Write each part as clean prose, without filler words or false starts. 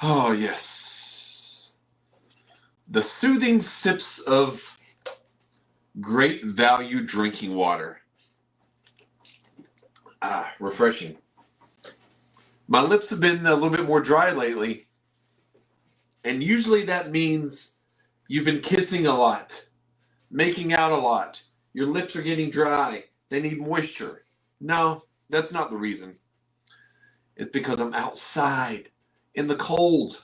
Oh, yes. The soothing sips of great value drinking water. Ah, refreshing. My lips have been a little bit more dry lately, and usually that means you've been kissing a lot, making out a lot. Your lips are getting dry. They need moisture. No, that's not the reason. It's because I'm outside in the cold.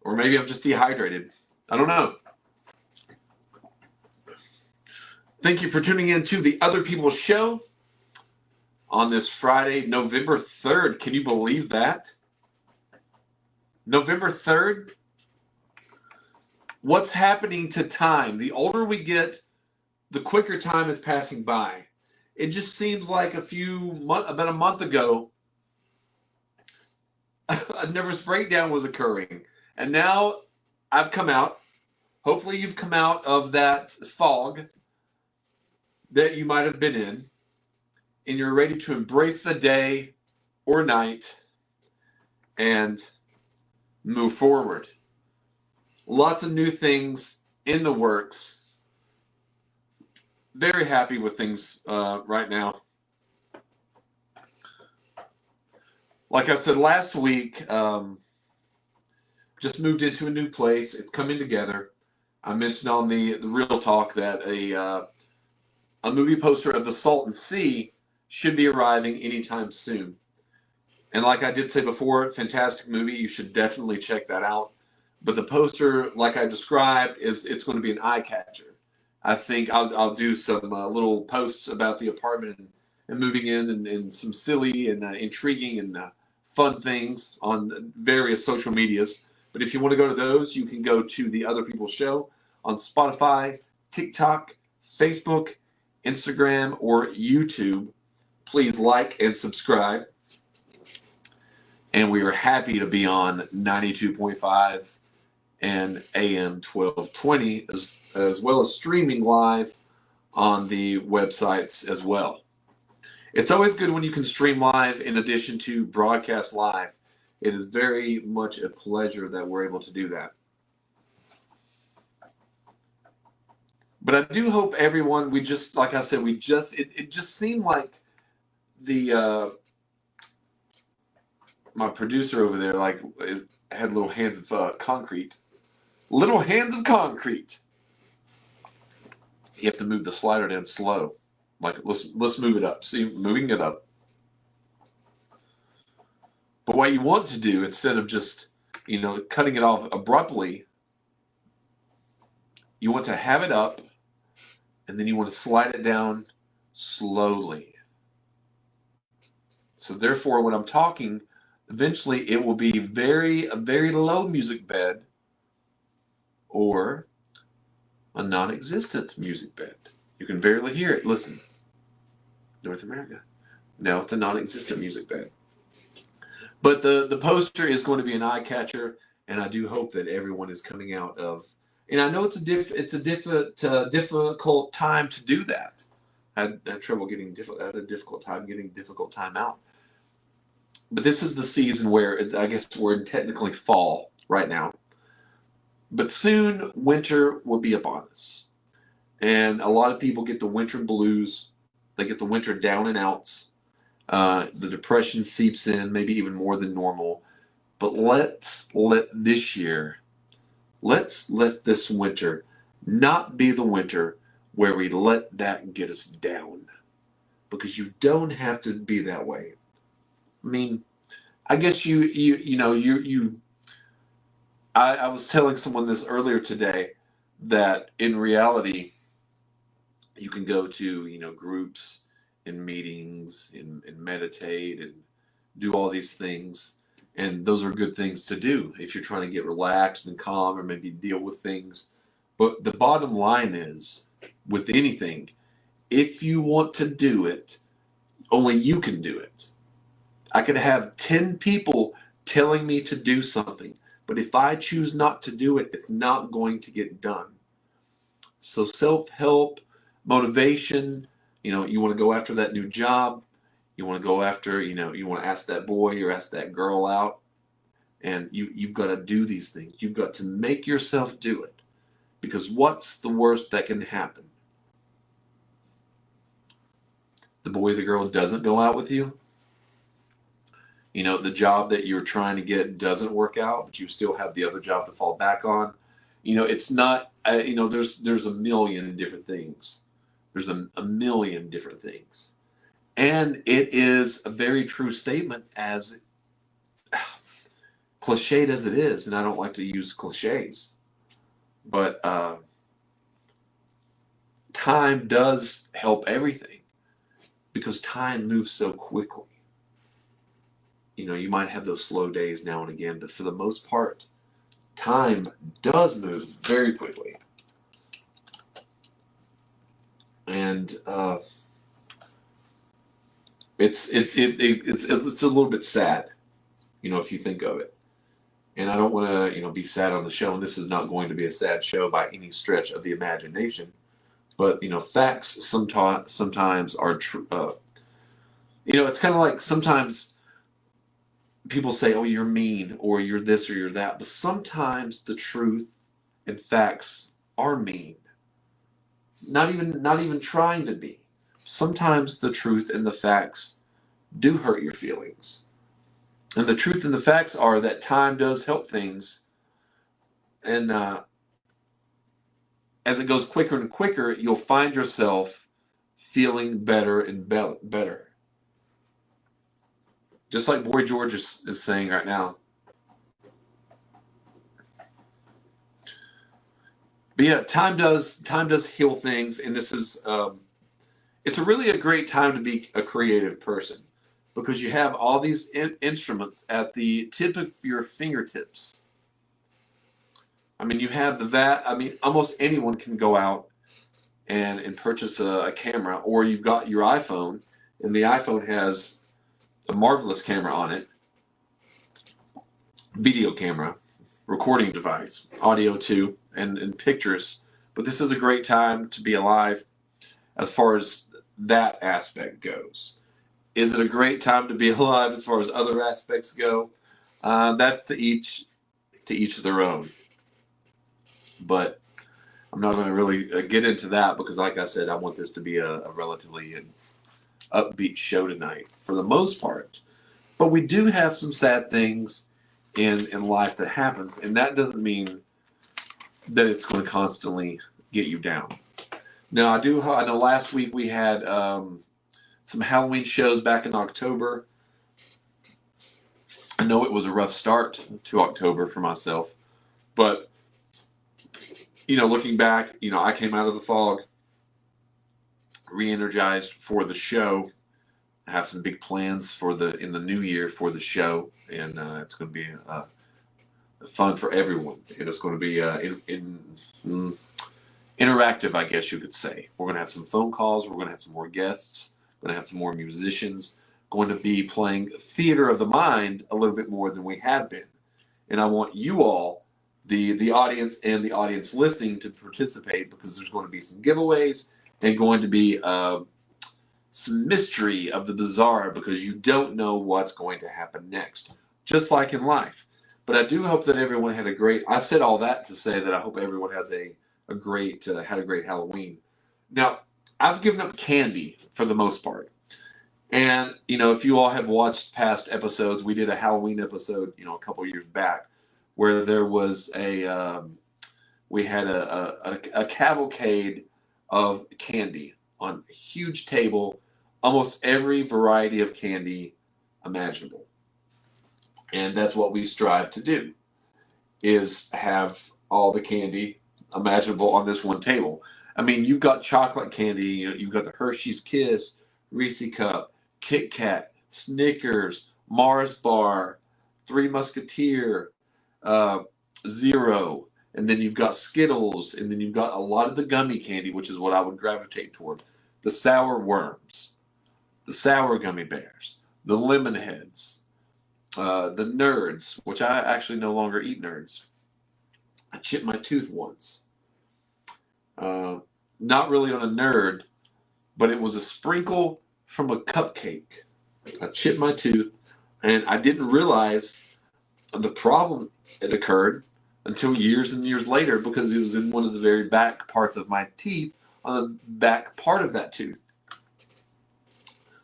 Or maybe I'm just dehydrated. I don't know. Thank you for tuning in to the Other People's Show on this Friday, November 3rd. Can you believe that? November 3rd? What's happening to time? The older we get, the quicker time is passing by. It just seems like about a month ago, a nervous breakdown was occurring. And now I've come out. Hopefully you've come out of that fog that you might have been in, and you're ready to embrace the day or night and move forward. Lots of new things in the works. Very happy with things right now. Like I said last week, just moved into a new place. It's coming together. I mentioned on the Real Talk that a movie poster of The Salton Sea should be arriving anytime soon. And like I did say before, fantastic movie. You should definitely check that out. But the poster, like I described, it's going to be an eye catcher. I think I'll do some little posts about the apartment and moving in and some silly and intriguing and fun things on various social medias. But if you want to go to those, you can go to The Other People's Show on Spotify, TikTok, Facebook, Instagram, or YouTube. Please like and subscribe. And we are happy to be on 92.5 and AM 1220, as well as streaming live on the websites as well. It's always good when you can stream live in addition to broadcast live. It is very much a pleasure that we're able to do that. But I do hope everyone, like I said, it just seemed like my producer over there, had little hands of concrete. Little hands of concrete. You have to move the slider down slow. Let's move it up. See, moving it up. But what you want to do, instead of just, cutting it off abruptly, you want to have it up, and then you want to slide it down slowly. So therefore, when I'm talking, eventually it will be a very low music bed or a non-existent music bed. You can barely hear it. Listen. North America. Now it's a non-existent music bed. But the poster is going to be an eye catcher, and I do hope that everyone is coming out of. And I know it's a difficult time to do that. I had a difficult time getting difficult time out. But this is the season where I guess we're in technically fall right now. But soon winter will be upon us, and a lot of people get the winter blues. They get the winter down and outs. The depression seeps in, maybe even more than normal. But let's let this winter not be the winter where we let that get us down. Because you don't have to be that way. I mean, I guess I was telling someone this earlier today that in reality, you can go to, groups and meetings and meditate and do all these things. And those are good things to do if you're trying to get relaxed and calm or maybe deal with things. But the bottom line is, with anything, if you want to do it, only you can do it. I could have 10 people telling me to do something, but if I choose not to do it, it's not going to get done. So self-help, motivation, you want to go after that new job. You want to go after, you want to ask that boy or ask that girl out. And you've got to do these things. You've got to make yourself do it. Because what's the worst that can happen? The boy or the girl doesn't go out with you. You know, the job that you're trying to get doesn't work out, but you still have the other job to fall back on. You know, it's not, there's a million different things. There's a million different things. And it is a very true statement, as cliched as it is. And I don't like to use cliches, but time does help everything, because time moves so quickly. You know, you might have those slow days now and again, but for the most part, time does move very quickly. And it's a little bit sad, you know, if you think of it. And I don't want to, be sad on the show, and this is not going to be a sad show by any stretch of the imagination. But facts sometimes are true. It's kind of like sometimes people say, "Oh, you're mean," or "You're this," or "You're that." But sometimes the truth and facts are mean. Not even trying to be. Sometimes the truth and the facts do hurt your feelings. And the truth and the facts are that time does help things. And as it goes quicker and quicker, you'll find yourself feeling better and better. Just like Boy George is saying right now. But yeah, time does heal things, and this is it's really a great time to be a creative person, because you have all these instruments at the tip of your fingertips. I mean, you have almost anyone can go out and purchase a camera, or you've got your iPhone, and the iPhone has a marvelous camera on it, video camera, recording device, audio too, and pictures. But this is a great time to be alive as far as that aspect goes. Is it a great time to be alive as far as other aspects go? That's to each of their own. But I'm not going to really get into that, because, like I said, I want this to be a relatively upbeat show tonight for the most part. But we do have some sad things in life that happens, and that doesn't mean that it's going to constantly get you down. Now, I know last week we had some Halloween shows back in October. I know it was a rough start to October for myself, but looking back, I came out of the fog re-energized for the show. I have some big plans in the new year for the show, and it's going to be fun for everyone. And it's going to be interactive, I guess you could say. We're going to have some phone calls. We're going to have some more guests. We're going to have some more musicians. Going to be playing theater of the mind a little bit more than we have been. And I want you all, the audience and the audience listening, to participate, because there's going to be some giveaways and going to be some mystery of the bizarre, because you don't know what's going to happen next, just like in life. But I do hope that everyone had I said all that to say that I hope everyone has had a great Halloween. Now, I've given up candy for the most part. And, if you all have watched past episodes, we did a Halloween episode, a couple years back, where there was we had a cavalcade of candy on a huge table, almost every variety of candy imaginable. And that's what we strive to do, is have all the candy imaginable on this one table. I mean, you've got chocolate candy, you've got the Hershey's Kiss, Reese Cup, Kit Kat, Snickers, Mars Bar, Three Musketeer, Zero, and then you've got Skittles, and then you've got a lot of the gummy candy, which is what I would gravitate toward. The sour worms, the sour gummy bears, the lemon heads, the nerds, which I actually no longer eat nerds. I chipped my tooth once. Not really on a nerd, but it was a sprinkle from a cupcake. I chipped my tooth, and I didn't realize The problem, it occurred until years and years later because it was in one of the very back parts of my teeth, on the back part of that tooth.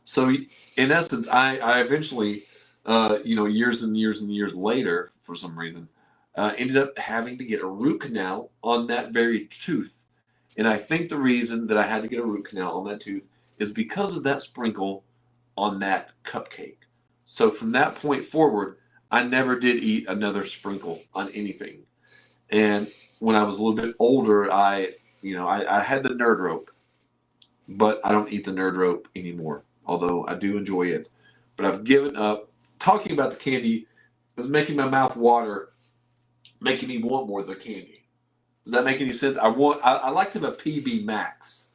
So in essence, I eventually, years and years and years later, for some reason, ended up having to get a root canal on that very tooth. And I think the reason that I had to get a root canal on that tooth is because of that sprinkle on that cupcake. So from that point forward, I never did eat another sprinkle on anything. And when I was a little bit older, I had the nerd rope, but I don't eat the nerd rope anymore, although I do enjoy it. But I've given up. Talking about the candy was making my mouth water, making me want more of the candy. Does that make any sense? I like to have a PB Max.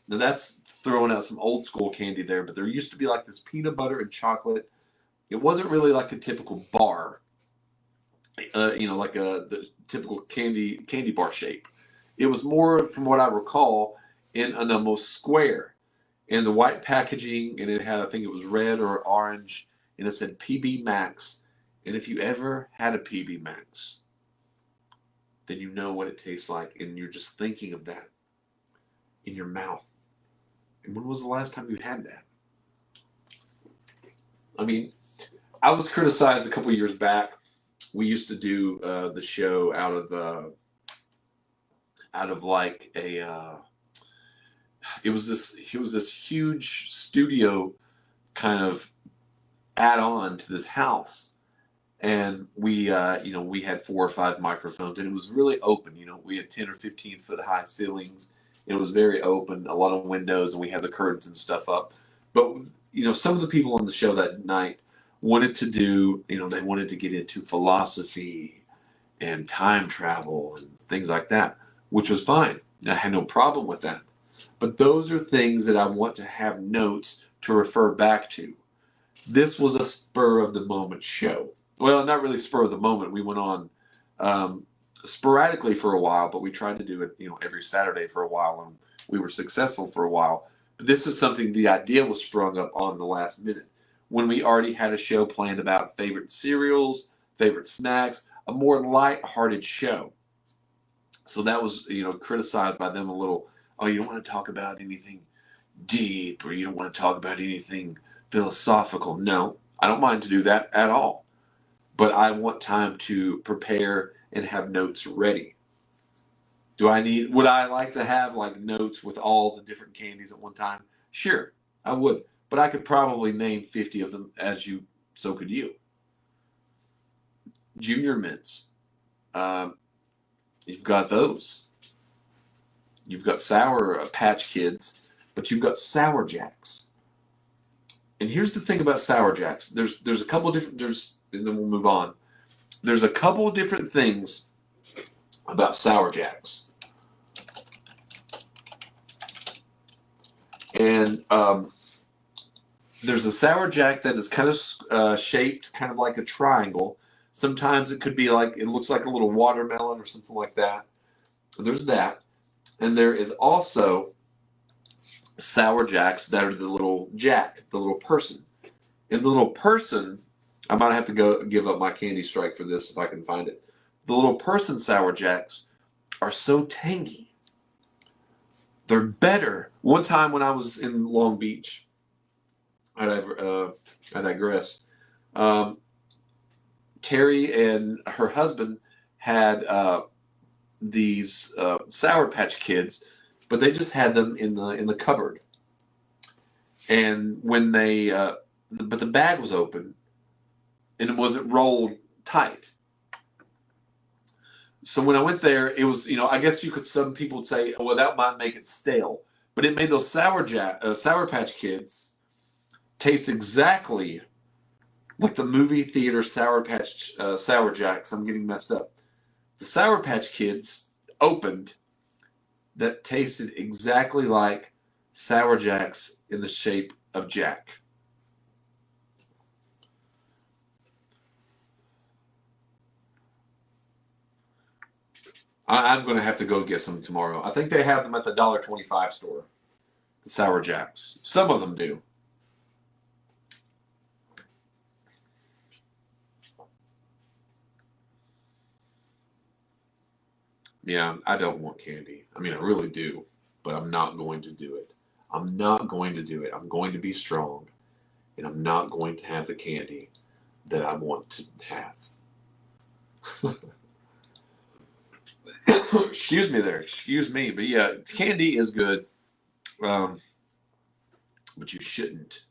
Now that's throwing out some old school candy there, but there used to be like this peanut butter and chocolate. It wasn't really like a typical bar, like the typical candy bar shape. It was more, from what I recall, in an almost square, in the white packaging, and it had, I think it was red or orange, and it said PB Max. And if you ever had a PB Max, then you know what it tastes like, and you're just thinking of that in your mouth. And when was the last time you had that? I mean, I was criticized a couple years back. We used to do the show out of like a it was this huge studio kind of add on to this house, and we we had 4 or 5 microphones, and it was really open. We had 10 or 15 foot high ceilings. It was very open, a lot of windows, and we had the curtains and stuff up. But some of the people on the show that night wanted to do, they wanted to get into philosophy and time travel and things like that, which was fine. I had no problem with that. But those are things that I want to have notes to refer back to. This was a spur of the moment show. Well, not really spur of the moment. We went on sporadically for a while, but we tried to do it, every Saturday for a while, and we were successful for a while. But this is something, the idea was sprung up on the last minute when we already had a show planned about favorite cereals, favorite snacks, a more light-hearted show. So that was, criticized by them a little. Oh, you don't want to talk about anything deep, or you don't want to talk about anything philosophical. No, I don't mind to do that at all. But I want time to prepare and have notes ready. Would I like to have like notes with all the different candies at one time? Sure, I would. But I could probably name 50 of them, so could you. Junior mints. You've got those. You've got Sour Patch Kids, but you've got Sour Jacks. And here's the thing about Sour Jacks. There's a couple different, and then we'll move on. There's a couple different things about Sour Jacks. And there's a Sour Jack that is kind of shaped kind of like a triangle. Sometimes it could be like, it looks like a little watermelon or something like that. So there's that. And there is also Sour Jacks that are the little jack, the little person. And the little person, I might have to go give up my candy strike for this if I can find it. The little person Sour Jacks are so tangy. They're better. One time when I was in Long Beach, I digress. Terry and her husband had these Sour Patch Kids, but they just had them in the cupboard. And when but the bag was open, and it wasn't rolled tight. So when I went there, it was, I guess some people would say, oh, well, that might make it stale, but it made those Sour Patch Kids taste exactly like the movie theater Sour Jacks. I'm getting messed up. The Sour Patch Kids opened that tasted exactly like Sour Jacks in the shape of Jack. I'm going to have to go get some tomorrow. I think they have them at the $1.25 store, the Sour Jacks. Some of them do. Yeah, I don't want candy. I mean, I really do, but I'm not going to do it. I'm not going to do it. I'm going to be strong, and I'm not going to have the candy that I want to have. Excuse me there. Excuse me. But yeah, candy is good, um, but you shouldn't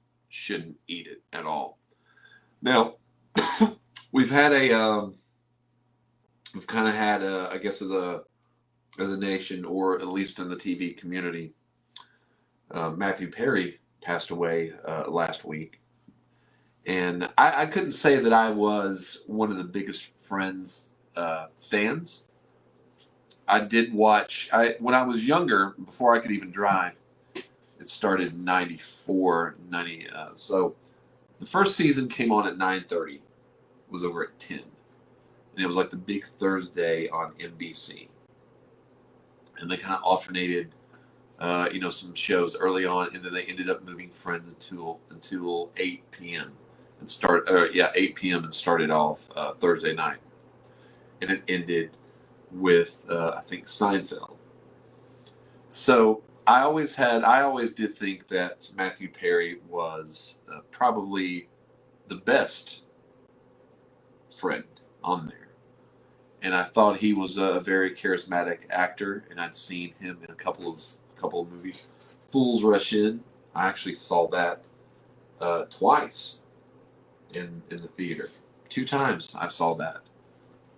eat it at all. Now, we've had we've kind of had I guess as a nation, or at least in the TV community, Matthew Perry passed away last week, and I couldn't say that I was one of the biggest Friends fans. I did watch. I When I was younger, before I could even drive. It started in 94, 90. So the first season came on at 9:30. It was over at 10, and it was like the big Thursday on NBC. And they kind of alternated, some shows early on, and then they ended up moving Friends until 8 p.m. and 8 p.m. and started off Thursday night, and it ended with I think Seinfeld. So I always did think that Matthew Perry was probably the best friend on there, and I thought he was a very charismatic actor, and I'd seen him in a couple of movies. Fools Rush In. I actually saw that twice in the theater. Two times I saw that,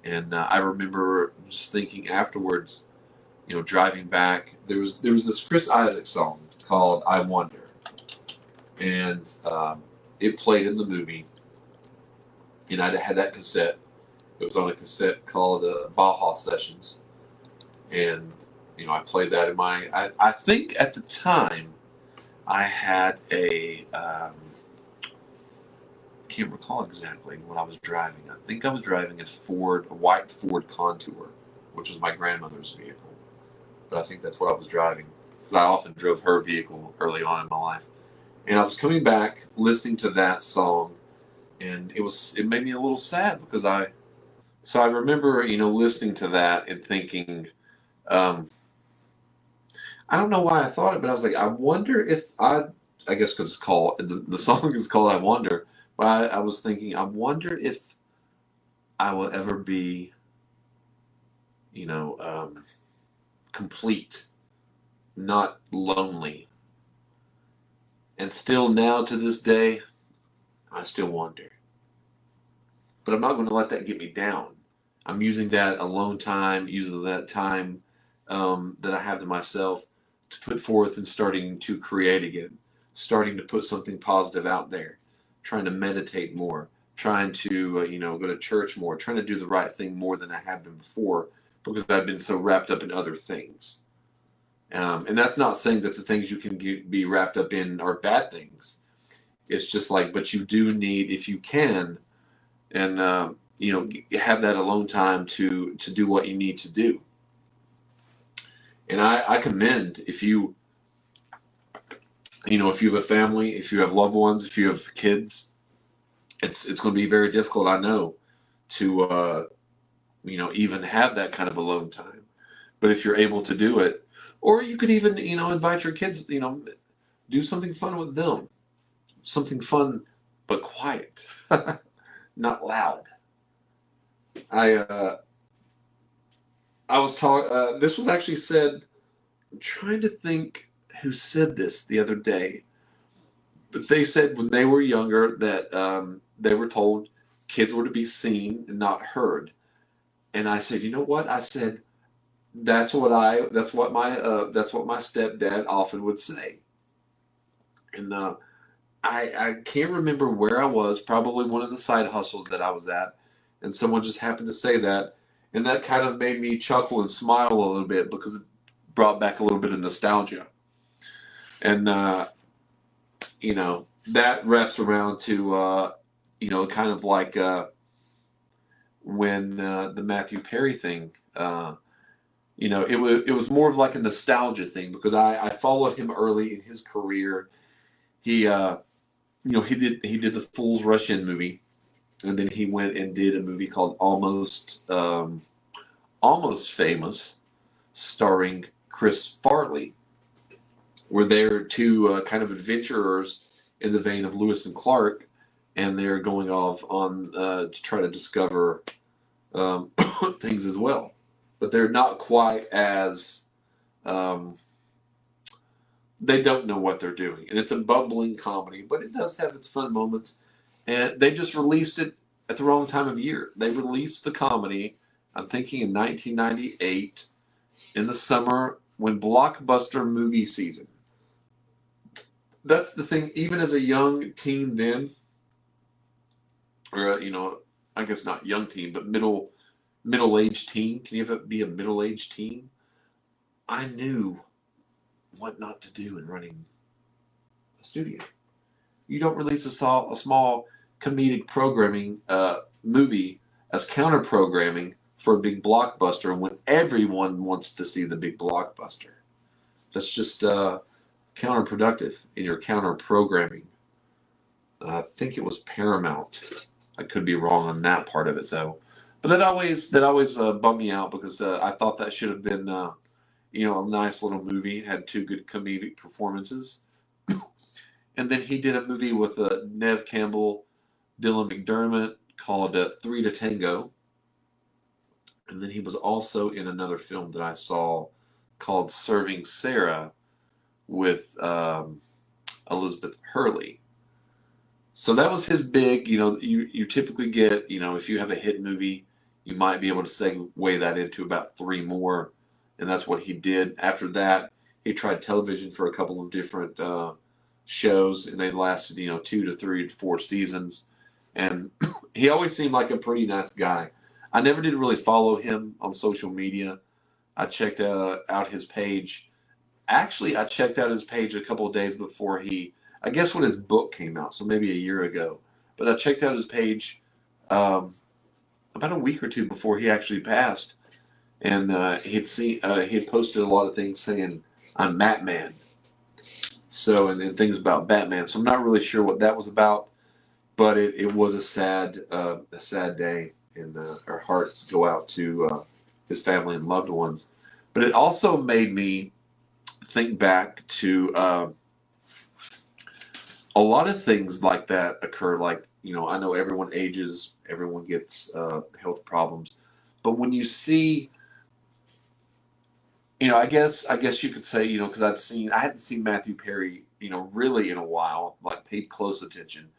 and I remember just thinking afterwards, driving back, there was this Chris Isaak song called "I Wonder," and it played in the movie, and I had that cassette. It was on a cassette called Baja Sessions, and I played that in my. I think at the time I had can't recall exactly what I was driving. I think I was driving a white Ford Contour, which was my grandmother's vehicle. But I think that's what I was driving, because I often drove her vehicle early on in my life. And I was coming back listening to that song, and it made me a little sad because I remember listening to that and thinking, um, I don't know why I thought it, but I was like, I wonder if I guess because the song is called "I Wonder," but I was thinking, I wonder if I will ever be you know complete, not lonely. And still now to this day, I still wonder. But I'm not going to let that get me down. I'm using that alone time, using that time that I have to myself to put forth and starting to create again, starting to put something positive out there, trying to meditate more, trying to go to church more, trying to do the right thing more than I have been before, because I've been so wrapped up in other things. And that's not saying that the things you can be wrapped up in are bad things. It's just like, but you do need, if you can, and have that alone time to do what you need to do. And I commend, if you have a family, if you have loved ones, if you have kids, it's going to be very difficult, I know, to even have that kind of alone time. But if you're able to do it, or you could even invite your kids, do something fun with them, something fun but quiet, not loud. I I was talking. This was actually said. I'm trying to think who said this the other day, but they said when they were younger that they were told kids were to be seen and not heard. And I said, you know what? I said that's what my stepdad often would say. And I can't remember where I was. Probably one of the side hustles that I was at, and someone just happened to say that, and that kind of made me chuckle and smile a little bit because it brought back a little bit of nostalgia. And that wraps around to kind of like when the Matthew Perry thing. It was more of like a nostalgia thing because I followed him early in his career. He he did the Fools Rush In movie, and then he went and did a movie called Almost Famous, starring Chris Farley, where they're two kind of adventurers in the vein of Lewis and Clark, and they're going off on to try to discover things as well. But they're not quite as they don't know what they're doing, and it's a bumbling comedy, but it does have its fun moments. And they just released it at the wrong time of year. They released the comedy, I'm thinking in 1998, in the summer when blockbuster movie season. That's the thing. Even as a young teen then, or I guess not young teen, but middle-aged teen. Can you ever be a middle-aged teen? I knew what not to do in running a studio. You don't release a small comedic programming movie as counter programming for a big blockbuster, and when everyone wants to see the big blockbuster. That's just counterproductive in your counter programming. I think it was Paramount. I could be wrong on that part of it though. But that always bummed me out because I thought that should have been a nice little movie. It had two good comedic performances. And then he did a movie with Nev Campbell, Dylan McDermott called Three to Tango. And then he was also in another film that I saw called Serving Sarah with Elizabeth Hurley. So that was his big, you typically get, if you have a hit movie, you might be able to segue that into about three more. And that's what he did. After that, he tried television for a couple of different shows, and they lasted, 2 to 3 to 4 seasons. And he always seemed like a pretty nice guy. I never did really follow him on social media. I checked out his page. Actually, I checked out his page a couple of days before I guess when his book came out, so maybe a year ago. But I checked out his page about a week or two before he actually passed. And he had posted a lot of things saying, "I'm Batman." So, and things about Batman. So I'm not really sure what that was about, but it was a sad day, and our hearts go out to his family and loved ones. But it also made me think back to a lot of things like that occur. Like, I know everyone ages, everyone gets health problems, but when you see, I guess you could say, because I hadn't seen Matthew Perry, really in a while, like paid close attention.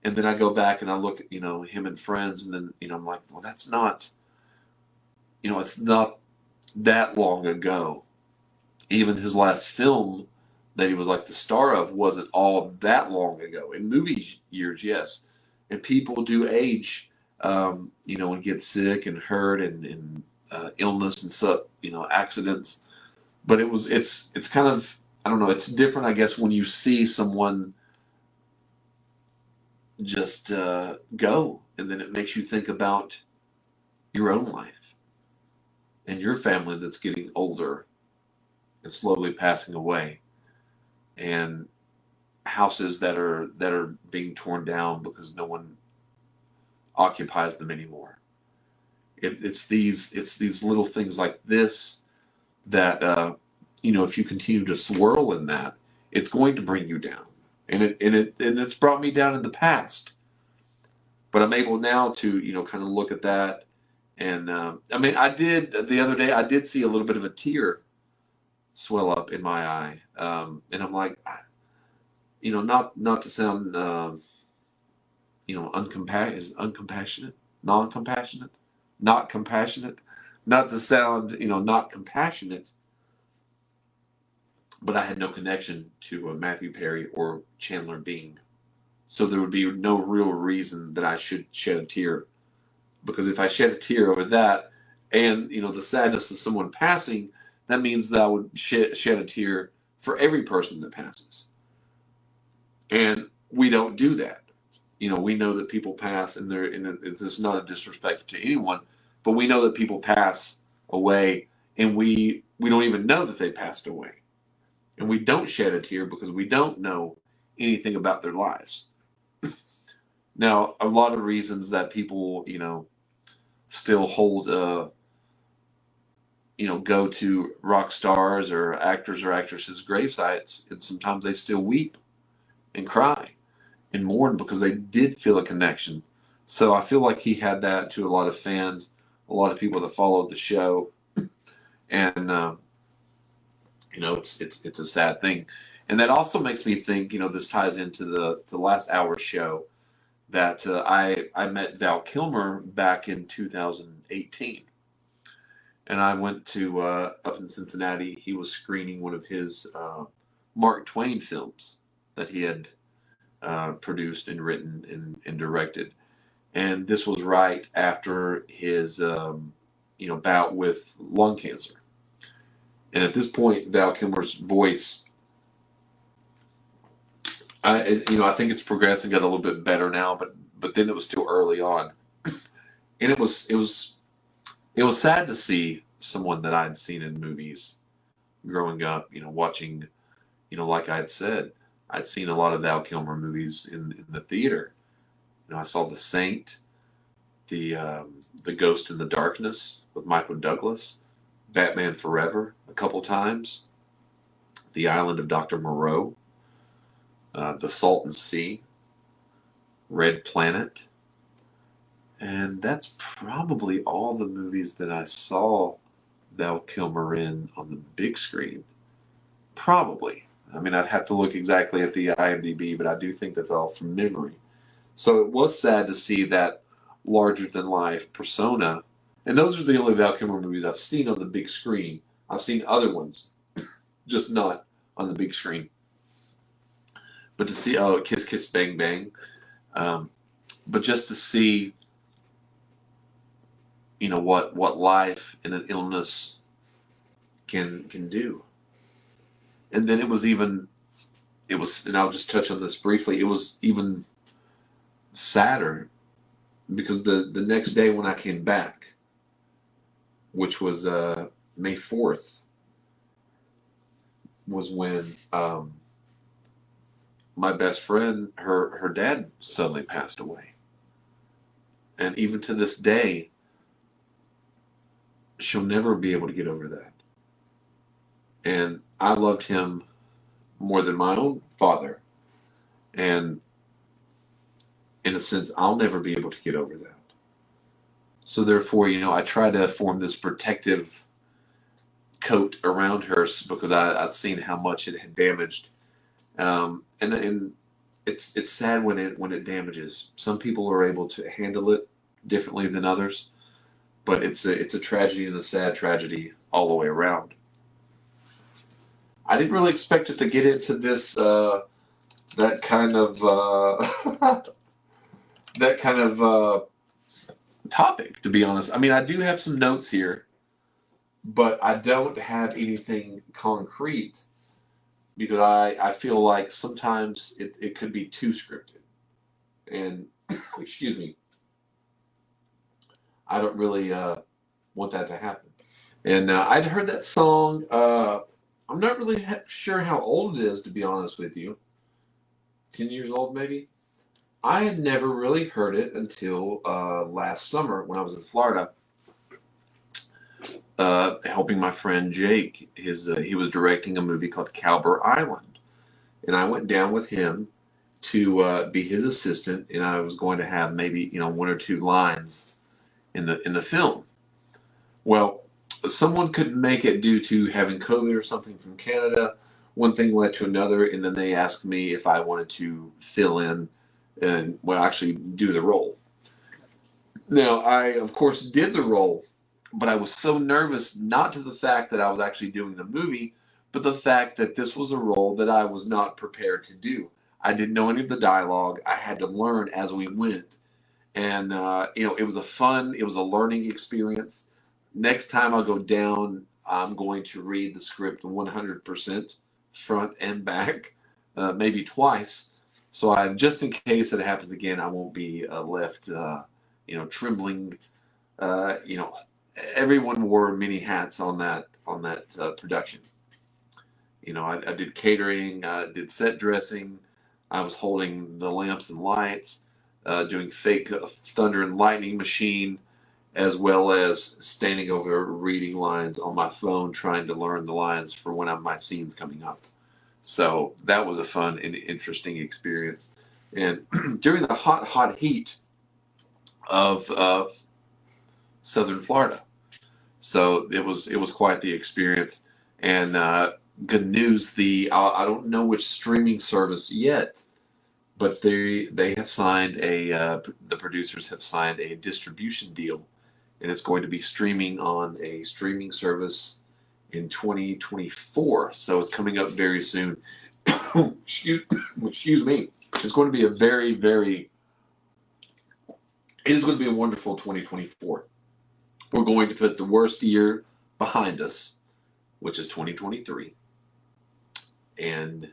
And then I go back and I look at, him and Friends, and then, I'm like, well, that's not, it's not that long ago. Even his last film that he was like the star of wasn't all that long ago. In movie years, yes. And people do age, and get sick and hurt and illness and stuff, accidents. But it's kind of, I don't know, it's different, I guess, when you see someone just go, and then it makes you think about your own life and your family that's getting older and slowly passing away, and houses that are being torn down because no one occupies them anymore. It's these little things like this that if you continue to swirl in that, it's going to bring you down, and it's brought me down in the past. But I'm able now to kind of look at that, and I did the other day. I did see a little bit of a tear swell up in my eye, and I'm like, not to sound uncompassionate, non-compassionate, not compassionate, not to sound not compassionate, but I had no connection to Matthew Perry or Chandler Bing, so there would be no real reason that I should shed a tear, because if I shed a tear over that, and the sadness of someone passing, that means that I would shed a tear for every person that passes. And we don't do that. We know that people pass, and this is not a disrespect to anyone, but we know that people pass away, and we don't even know that they passed away. And we don't shed a tear because we don't know anything about their lives. Now, a lot of reasons that people, still hold go to rock stars or actresses' grave sites, and sometimes they still weep and cry and mourn because they did feel a connection. So I feel like he had that to a lot of fans, a lot of people that followed the show, and it's a sad thing. And that also makes me think, this ties into the last hour show that I met Val Kilmer back in 2018, and I went to up in Cincinnati. He was screening one of his Mark Twain films that he had produced and written and directed. And this was right after his bout with lung cancer. And at this point, Val Kilmer's voice, I think it's progressing, got a little bit better now, but then it was still early on, and it was sad to see someone that I'd seen in movies growing up, watching, like I had said, I'd seen a lot of Val Kilmer movies in the theater. I saw The Saint, the Ghost in the Darkness with Michael Douglas, Batman Forever a couple times, The Island of Dr. Moreau, The Salton Sea, Red Planet, and that's probably all the movies that I saw Val Kilmer in on the big screen. Probably. I mean, I'd have to look exactly at the IMDb, but I do think that's all from memory. So it was sad to see that larger than life persona. And those are the only Val Kilmer movies I've seen on the big screen. I've seen other ones, just not on the big screen. But to see, Kiss Kiss Bang Bang. But just to see, what life and an illness can do. And then it was, and I'll just touch on this briefly, it was even sadder because the next day when I came back, which was May 4th, was when my best friend, her dad suddenly passed away. And even to this day, she'll never be able to get over that. And I loved him more than my own father. And in a sense, I'll never be able to get over that. So therefore, I try to form this protective coat around her because I'd seen how much it had damaged. And it's sad when it damages. Some people are able to handle it differently than others, but it's a tragedy and a sad tragedy all the way around. I didn't really expect it to get into this that kind of that kind of topic, to be honest. I mean, I do have some notes here, but I don't have anything concrete because I feel like sometimes it could be too scripted. And, excuse me, I don't really want that to happen. And I'd heard that song. I'm not really sure how old it is, to be honest with you. 10 years old, maybe? I had never really heard it until last summer when I was in Florida, helping my friend Jake. He was directing a movie called Cowber Island, and I went down with him to be his assistant, and I was going to have maybe one or two lines in the film. Well, someone couldn't make it due to having COVID or something from Canada. One thing led to another, and then they asked me if I wanted to fill in and, well, actually do the role. Now, I, of course, did the role, but I was so nervous, not to the fact that I was actually doing the movie, but the fact that this was a role that I was not prepared to do. I didn't know any of the dialogue. I had to learn as we went. And, it was it was a learning experience. Next time I go down, I'm going to read the script 100% front and back, maybe twice. So just in case it happens again, I won't be left, trembling. Everyone wore many hats on that production. I did catering, did set dressing. I was holding the lamps and lights, doing fake thunder and lightning machine, as well as standing over reading lines on my phone, trying to learn the lines for when my scene's coming up. So that was a fun and interesting experience. And during the hot heat of Southern Florida, so it was quite the experience. And good news, I don't know which streaming service yet, but they have signed the producers have signed a distribution deal, and it's going to be streaming on a streaming service in 2024. So it's coming up very soon. Excuse me. It's going to be it is going to be a wonderful 2024. We're going to put the worst year behind us, which is 2023, and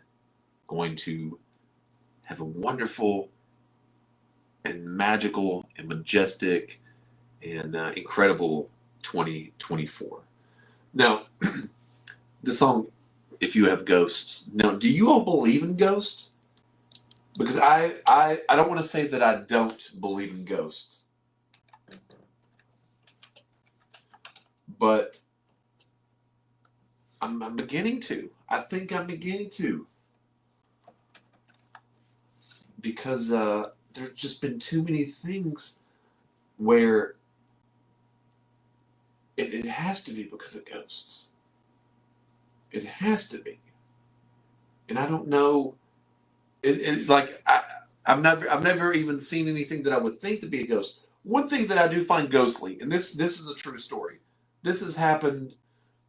going to have a wonderful and magical and majestic and incredible 2024. Now, the song, If You Have Ghosts. Now, do you all believe in ghosts? Because I don't want to say that I don't believe in ghosts. But I'm beginning to. I think I'm beginning to. Because there's just been too many things where it has to be because of ghosts. It has to be. And I don't know. I've never even seen anything that I would think to be a ghost. One thing that I do find ghostly, and this is a true story. This has happened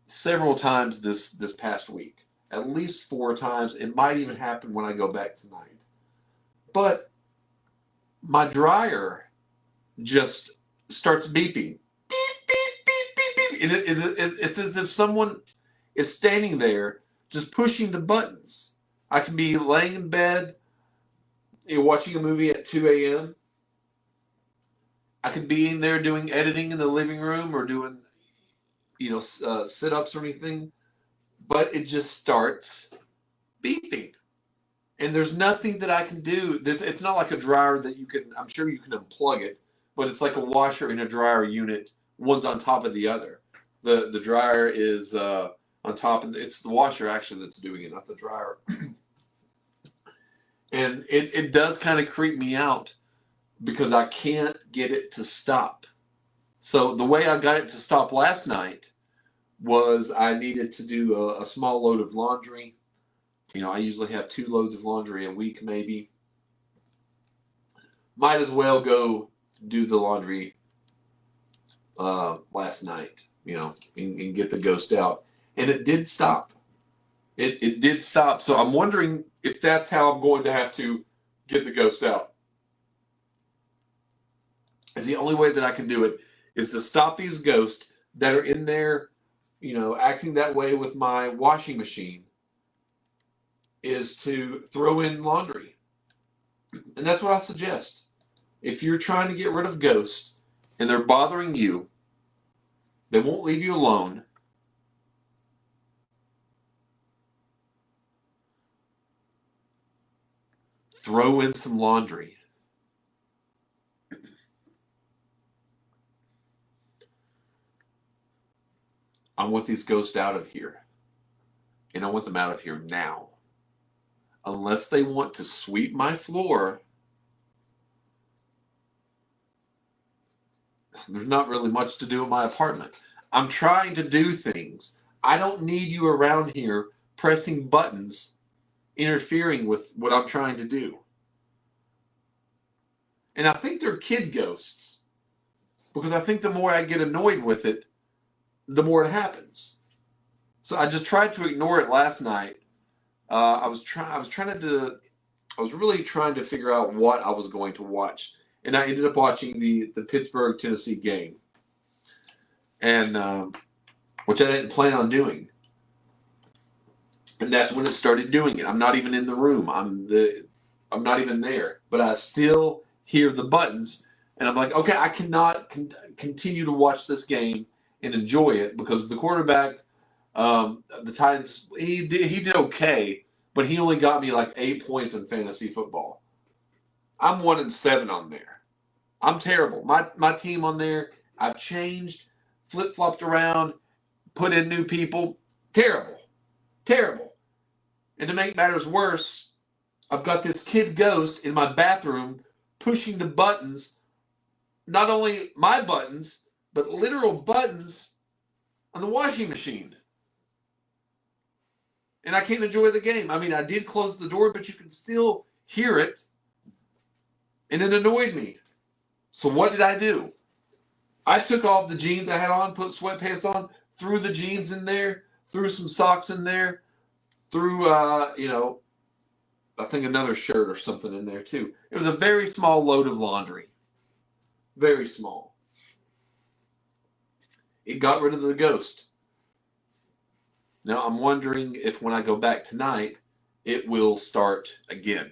several times this past week, at least 4 times. It might even happen when I go back tonight. But my dryer just starts beeping, beep beep beep beep beep, and it's as if someone is standing there just pushing the buttons. I can be laying in bed, watching a movie at 2 a.m. I could be in there doing editing in the living room or doing, sit-ups or anything, but it just starts beeping. And there's nothing that I can do. It's not like a dryer that I'm sure you can unplug it, but it's like a washer and a dryer unit. One's on top of the other. The dryer is on top, and it's the washer actually that's doing it, not the dryer. And it does kind of creep me out because I can't get it to stop. So the way I got it to stop last night was I needed to do a small load of laundry. I usually have 2 loads of laundry a week, maybe. Might as well go do the laundry last night, and get the ghost out. And it did stop. It did stop. So I'm wondering if that's how I'm going to have to get the ghost out. Is the only way that I can do it is to stop these ghosts that are in there, acting that way with my washing machine, is to throw in laundry. And that's what I suggest. If you're trying to get rid of ghosts and they're bothering you, they won't leave you alone, throw in some laundry. I want these ghosts out of here. And I want them out of here now. Unless they want to sweep my floor, there's not really much to do in my apartment. I'm trying to do things. I don't need you around here pressing buttons, interfering with what I'm trying to do. And I think they're kid ghosts, because I think the more I get annoyed with it, the more it happens. So I just tried to ignore it last night. I was really trying to figure out what I was going to watch, and I ended up watching the Pittsburgh Tennessee game, and which I didn't plan on doing. And that's when it started doing it. I'm not even in the room. I'm not even there, but I still hear the buttons, and I'm like, okay, I cannot continue to watch this game and enjoy it because the quarterback, the Titans, he did okay, but he only got me like 8 points in fantasy football. I'm 1-7 on there. I'm terrible. My team on there, I've changed, flip-flopped around, put in new people. Terrible. Terrible. And to make matters worse, I've got this kid ghost in my bathroom pushing the buttons, not only my buttons, but literal buttons on the washing machine. And I can't enjoy the game. I mean, I did close the door, but you can still hear it. And it annoyed me. So what did I do? I took off the jeans I had on, put sweatpants on, threw the jeans in there, threw some socks in there, threw, I think another shirt or something in there too. It was a very small load of laundry. Very small. It got rid of the ghost. Now I'm wondering if when I go back tonight, it will start again.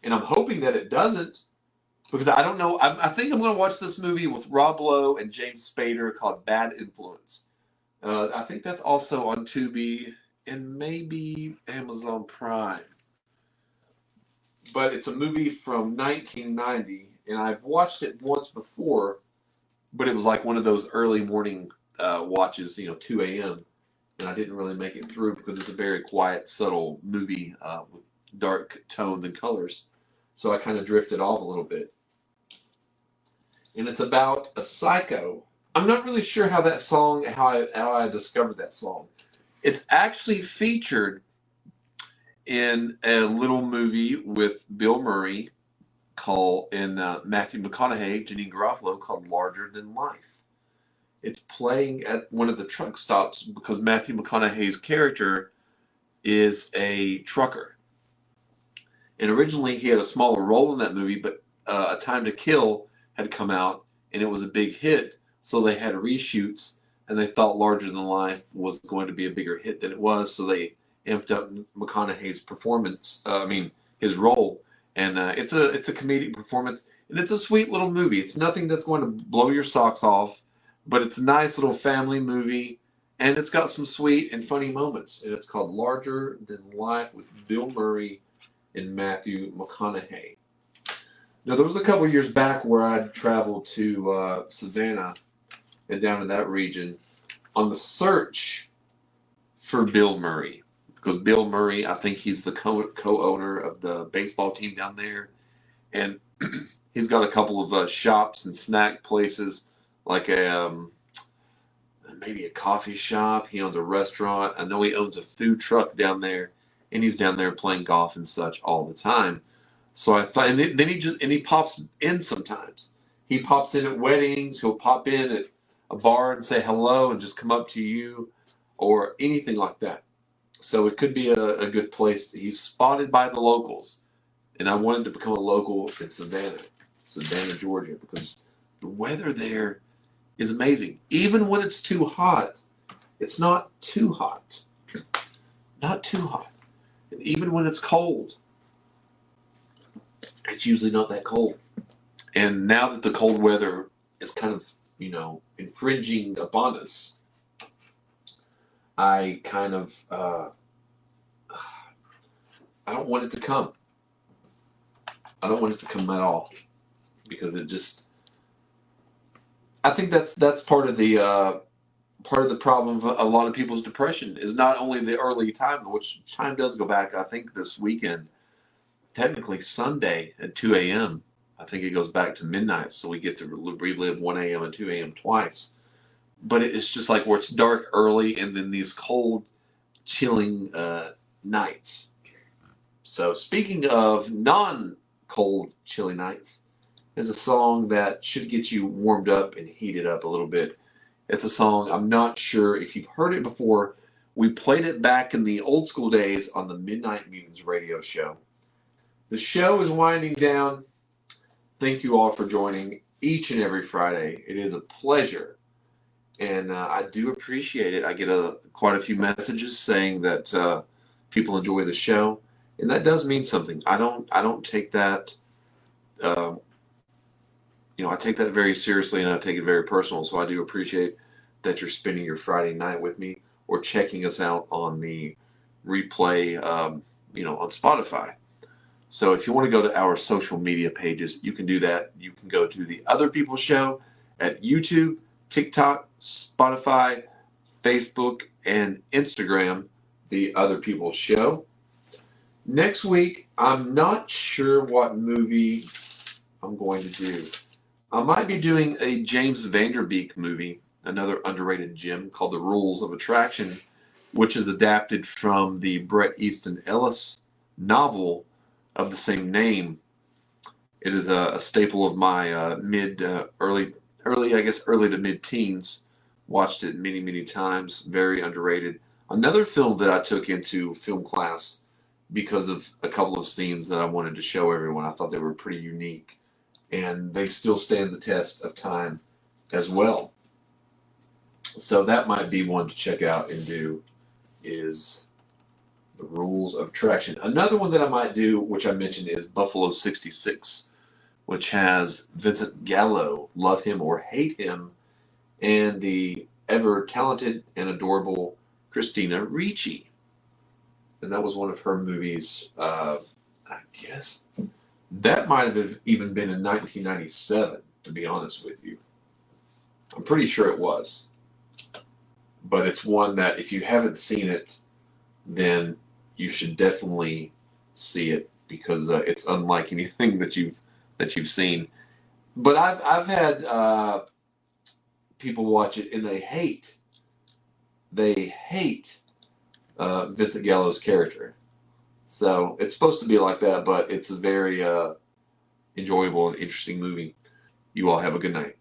And I'm hoping that it doesn't, because I don't know. I think I'm going to watch this movie with Rob Lowe and James Spader called Bad Influence. I think that's also on Tubi and maybe Amazon Prime. But it's a movie from 1990, and I've watched it once before, but it was like one of those early morning watches, 2 a.m., and I didn't really make it through because it's a very quiet, subtle movie with dark tones and colors. So I kind of drifted off a little bit. And it's about a psycho. I'm not really sure how I discovered that song. It's actually featured in a little movie with Bill Murray and Matthew McConaughey, Janine Garofalo, called Larger Than Life. It's playing at one of the truck stops because Matthew McConaughey's character is a trucker. And originally he had a smaller role in that movie, but A Time to Kill had come out and it was a big hit. So they had reshoots and they thought Larger Than Life was going to be a bigger hit than it was. So they amped up McConaughey's performance, his role. And it's a comedic performance. And it's a sweet little movie. It's nothing that's going to blow your socks off. But it's a nice little family movie, and it's got some sweet and funny moments. And it's called Larger Than Life with Bill Murray and Matthew McConaughey. Now, there was a couple years back where I'd traveled to Savannah and down in that region on the search for Bill Murray. Because Bill Murray, I think he's the co-owner of the baseball team down there. And he's got a couple of shops and snack places, like maybe a coffee shop. He owns a restaurant. I know he owns a food truck down there, and he's down there playing golf and such all the time. So I thought, and then he pops in sometimes. He pops in at weddings. He'll pop in at a bar and say hello and just come up to you, or anything like that. So it could be a good place. He's spotted by the locals, and I wanted to become a local in Savannah, Georgia, because the weather there is amazing. Even when it's too hot, it's not too hot. Not too hot. And even when it's cold, it's usually not that cold. And now that the cold weather is kind of, infringing upon us, I kind of, I don't want it to come. I don't want it to come at all. Because it just, I think that's part of the problem of a lot of people's depression is not only the early time, which time does go back. I think this weekend, technically Sunday at 2 a.m. I think it goes back to midnight, so we get to relive 1 a.m. and 2 a.m. twice. But it's just like where it's dark early and then these cold, chilling nights. So speaking of non-cold, chilly nights, is a song that should get you warmed up and heated up a little bit. It's a song, I'm not sure if you've heard it before. We played it back in the old school days on the Midnight Mutants radio show. The show is winding down. Thank you all for joining each and every Friday. It is a pleasure, and I do appreciate it. I get quite a few messages saying that people enjoy the show, and that does mean something. I don't take that. I take that very seriously, and I take it very personal. So I do appreciate that you're spending your Friday night with me, or checking us out on the replay, on Spotify. So if you want to go to our social media pages, you can do that. You can go to the Other People's Show at YouTube, TikTok, Spotify, Facebook, and Instagram, The Other People's Show. Next week, I'm not sure what movie I'm going to do. I might be doing a James Van Der Beek movie, another underrated gem called The Rules of Attraction, which is adapted from the Bret Easton Ellis novel of the same name. It is a staple of my early to mid teens. Watched it many, many times. Very underrated. Another film that I took into film class because of a couple of scenes that I wanted to show everyone. I thought they were pretty unique, and they still stand the test of time as well. So that might be one to check out and do, is The Rules of Attraction. Another one that I might do, which I mentioned, is Buffalo 66, which has Vincent Gallo, love him or hate him, and the ever talented and adorable Christina Ricci. And that was one of her movies. I guess that might have even been in 1997, to be honest with you. I'm pretty sure it was. But it's one that if you haven't seen it, then you should definitely see it, because it's unlike anything that you've seen. But I've had people watch it and they hate Vincent Gallo's character. So it's supposed to be like that, but it's a very enjoyable and interesting movie. You all have a good night.